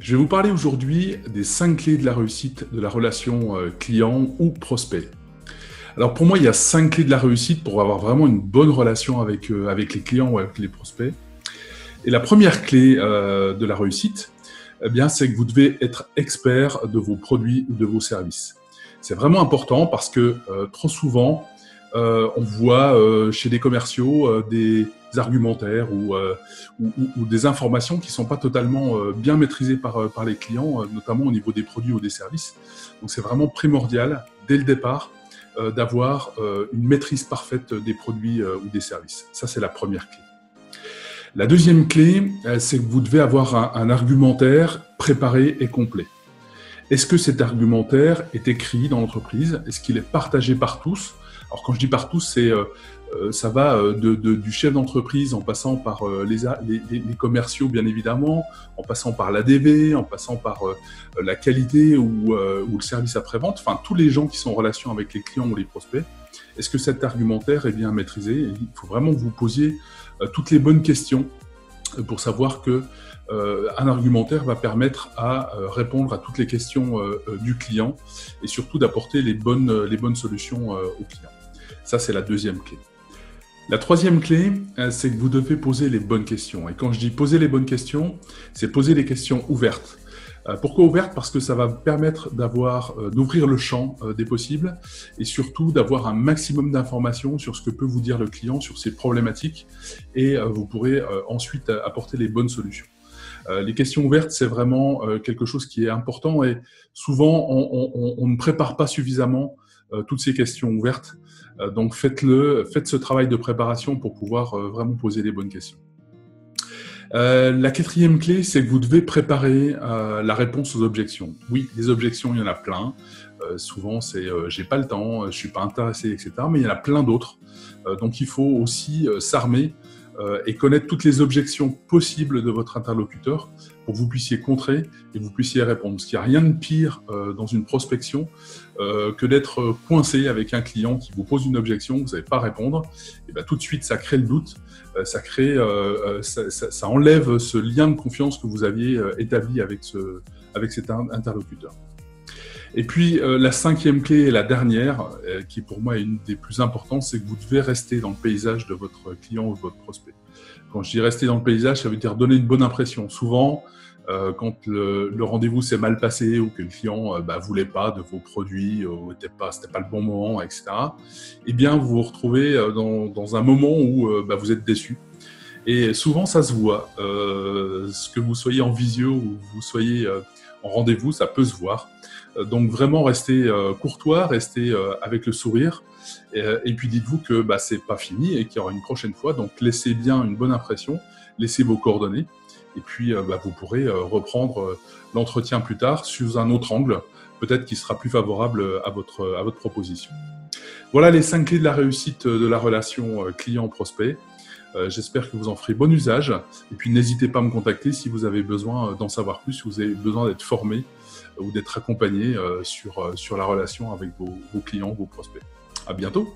Je vais vous parler aujourd'hui des 5 clés de la réussite de la relation client ou prospect. Alors pour moi, il y a 5 clés de la réussite pour avoir vraiment une bonne relation avec les clients ou avec les prospects. Et la première clé de la réussite, eh bien, c'est que vous devez être expert de vos produits ou de vos services. C'est vraiment important parce que trop souvent, on voit chez des commerciaux des argumentaires ou des informations qui ne sont pas totalement bien maîtrisées par les clients, notamment au niveau des produits ou des services. Donc c'est vraiment primordial, dès le départ, d'avoir une maîtrise parfaite des produits ou des services. Ça, c'est la première clé. La deuxième clé, c'est que vous devez avoir un argumentaire préparé et complet. Est-ce que cet argumentaire est écrit dans l'entreprise? Est-ce qu'il est partagé par tous? Alors quand je dis par tous, ça va du chef d'entreprise en passant par les commerciaux bien évidemment, en passant par l'ADV, en passant par la qualité ou le service après-vente, enfin tous les gens qui sont en relation avec les clients ou les prospects. Est-ce que cet argumentaire est bien maîtrisé? Il faut vraiment que vous posiez toutes les bonnes questions pour savoir que un argumentaire va permettre à répondre à toutes les questions du client et surtout d'apporter les bonnes solutions au client. Ça, c'est la deuxième clé. La troisième clé, c'est que vous devez poser les bonnes questions. Et quand je dis poser les bonnes questions, c'est poser les questions ouvertes. Pourquoi ouvertes? Parce que ça va permettre d'ouvrir le champ des possibles et surtout d'avoir un maximum d'informations sur ce que peut vous dire le client, sur ses problématiques et vous pourrez ensuite apporter les bonnes solutions. Les questions ouvertes, c'est vraiment quelque chose qui est important et souvent, on ne prépare pas suffisamment toutes ces questions ouvertes. Donc, faites ce travail de préparation pour pouvoir vraiment poser les bonnes questions. La quatrième clé, c'est que vous devez préparer la réponse aux objections. Oui, les objections, il y en a plein. Souvent, c'est j'ai pas le temps, je suis pas intéressé, etc. Mais il y en a plein d'autres. Donc, il faut aussi s'armer et connaître toutes les objections possibles de votre interlocuteur pour que vous puissiez contrer et que vous puissiez répondre. Parce qu'il n'y a rien de pire dans une prospection que d'être coincé avec un client qui vous pose une objection, vous ne savez pas répondre. Et bien, tout de suite, ça crée le doute, ça enlève ce lien de confiance que vous aviez établi avec cet interlocuteur. Et puis, la cinquième clé et la dernière, qui pour moi est une des plus importantes, c'est que vous devez rester dans le paysage de votre client ou de votre prospect. Quand je dis rester dans le paysage, ça veut dire donner une bonne impression. Souvent, quand le rendez-vous s'est mal passé ou que le client voulait pas de vos produits, c'était pas le bon moment, etc., eh bien, vous vous retrouvez dans un moment où vous êtes déçu. Et souvent, ça se voit. Ce que vous soyez en visio ou vous soyez en rendez-vous, ça peut se voir. Donc vraiment restez courtois, restez avec le sourire et puis dites-vous que c'est pas fini et qu'il y aura une prochaine fois. Donc laissez bien une bonne impression, laissez vos coordonnées et puis vous pourrez reprendre l'entretien plus tard sous un autre angle, peut-être qui sera plus favorable à votre proposition. Voilà les 5 clés de la réussite de la relation client-prospect. J'espère que vous en ferez bon usage et puis n'hésitez pas à me contacter si vous avez besoin d'en savoir plus, si vous avez besoin d'être formé ou d'être accompagné sur la relation avec vos clients, vos prospects. À bientôt.